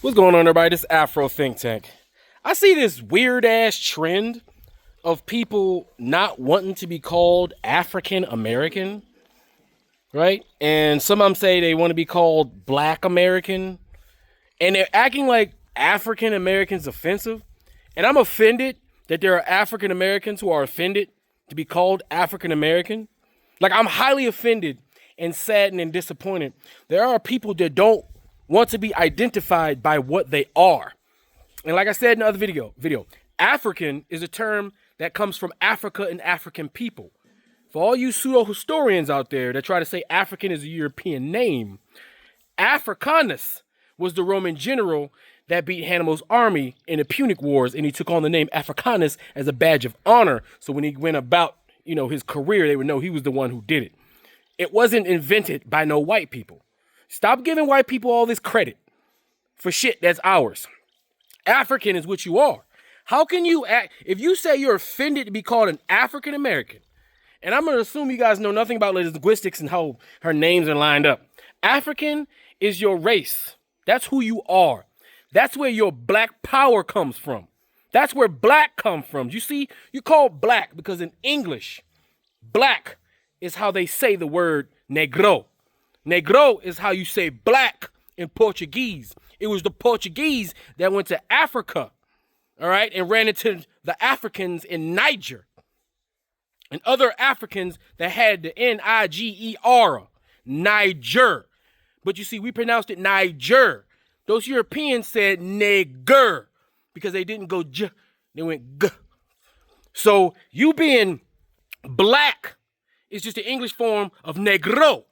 What's going on, everybody? This is Afro Think Tank. I see this weird ass trend of people not wanting to be called African American, right? And some of them say they want to be called Black American, and they're acting like African Americans offensive. And I'm offended that there are African Americans who are offended to be called African American. Like, I'm highly offended and saddened and disappointed. There are people that don't want to be identified by what they are. And like I said in the other video, African is a term that comes from Africa and African people. For all you pseudo-historians out there that try to say African is a European name, Africanus was the Roman general that beat Hannibal's army in the Punic Wars, and he took on the name Africanus as a badge of honor. So when he went about, his career, they would know he was the one who did it. It wasn't invented by no white people. Stop giving white people all this credit for shit that's ours. African is what you are. How can you act if you say you're offended to be called an African American? And I'm going to assume you guys know nothing about linguistics and how her names are lined up. African is your race. That's who you are. That's where your black power comes from. That's where black comes from. You see, you're called black because in English, black is how they say the word negro. Negro is how you say black in Portuguese. It was the Portuguese that went to Africa, all right, and ran into the Africans in Niger and other Africans that had the Niger, Niger. But you see, we pronounced it Niger. Those Europeans said nigger because they didn't go j, they went g. So you being black is just the English form of negro,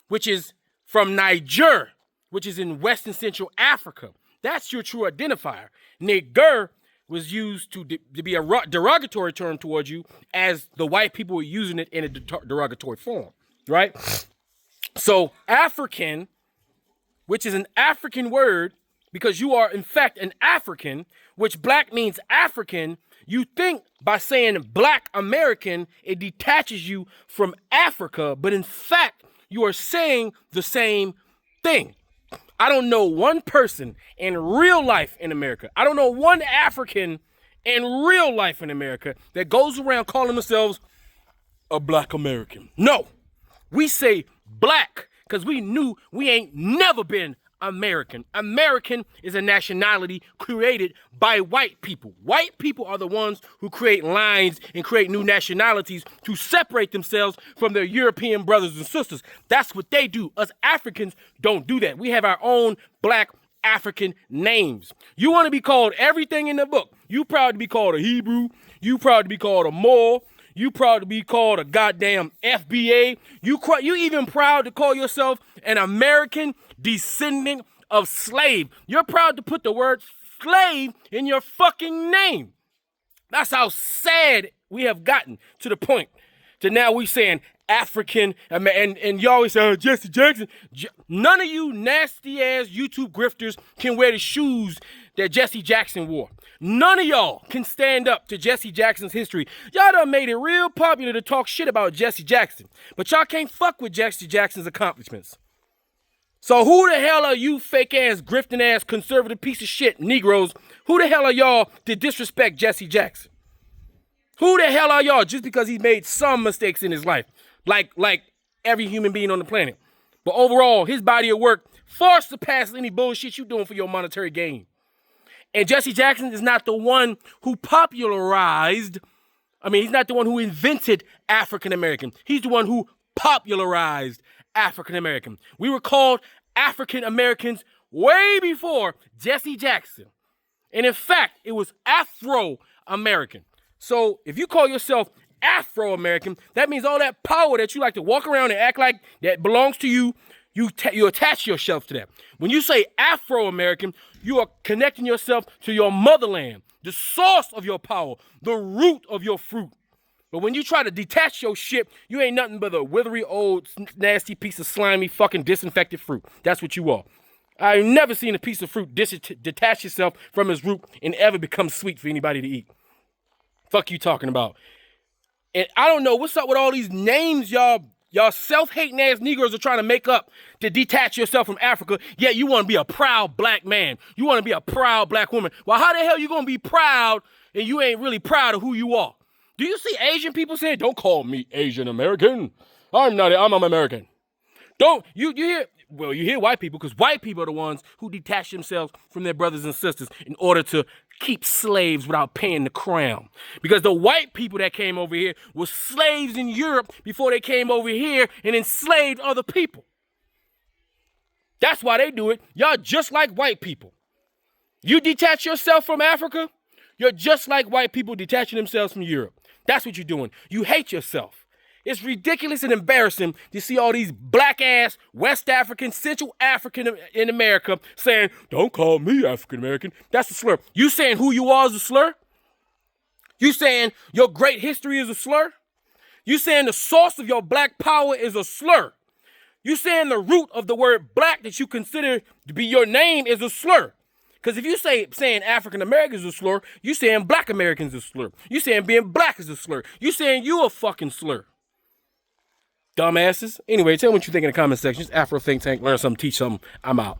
which is from Niger, which is in West and Central Africa. That's your true identifier. Nigger was used to be a derogatory term towards you as the white people were using it in a derogatory form, right? So African, which is an African word, because you are in fact an African, which black means African, you think by saying Black American, it detaches you from Africa, but in fact, you are saying the same thing. I don't know one person in real life in America. I don't know one African in real life in America that goes around calling themselves a Black American. No, we say black because we knew we ain't never been American. American is a nationality created by white people. White people are the ones who create lines and create new nationalities to separate themselves from their European brothers and sisters. That's what they do. Us Africans don't do that. We have our own black African names. You want to be called everything in the book. You proud to be called a Hebrew. You proud to be called a Moor. You proud to be called a goddamn FBA. You even proud to call yourself an American descendant of slave. You're proud to put the word slave in your fucking name. That's how sad we have gotten to the point to now we saying African, and you always say, oh, Jesse Jackson. None of you nasty ass YouTube grifters can wear the shoes that Jesse Jackson wore. None of y'all can stand up to Jesse Jackson's history. Y'all done made it real popular to talk shit about Jesse Jackson, but y'all can't fuck with Jesse Jackson's accomplishments. So who the hell are you fake ass, grifting ass, conservative piece of shit Negroes? Who the hell are y'all to disrespect Jesse Jackson? Who the hell are y'all just because he made some mistakes in his life? Like every human being on the planet. But overall, his body of work far surpasses any bullshit you doing for your monetary gain. And Jesse Jackson is not the one who popularized, he's not the one who invented African American. He's the one who popularized African American. We were called African Americans way before Jesse Jackson. And in fact, it was Afro American. So if you call yourself Afro American, that means all that power that you like to walk around and act like that belongs to you, you attach yourself to that. When you say Afro American, you are connecting yourself to your motherland, the source of your power, the root of your fruit. But when you try to detach your shit, you ain't nothing but a withery, old, nasty piece of slimy, fucking disinfected fruit. That's what you are. I've never seen a piece of fruit detach itself from its root and ever become sweet for anybody to eat. Fuck you talking about. And I don't know what's up with all these names y'all Y'all self-hating ass Negroes are trying to make up to detach yourself from Africa, yet you want to be a proud black man. You want to be a proud black woman. Well, how the hell you going to be proud and you ain't really proud of who you are? Do you see Asian people saying, don't call me Asian American. I'm American. You hear white people, because white people are the ones who detach themselves from their brothers and sisters in order to keep slaves without paying the crown. Because the white people that came over here were slaves in Europe before they came over here and enslaved other people. That's why they do it. Y'all just like white people. You detach yourself from Africa, you're just like white people detaching themselves from Europe. That's what you're doing. You hate yourself. It's ridiculous and embarrassing to see all these black-ass West African, Central African in America saying, don't call me African American. That's a slur. You saying who you are is a slur? You saying your great history is a slur? You saying the source of your black power is a slur? You saying the root of the word black that you consider to be your name is a slur? Because if you saying African Americans is a slur, you saying black Americans is a slur. You saying being black is a slur. You saying you a fucking slur. Dumbasses. Anyway, tell me what you think in the comment section. It's Afro Think Tank. Learn something, teach something. I'm out.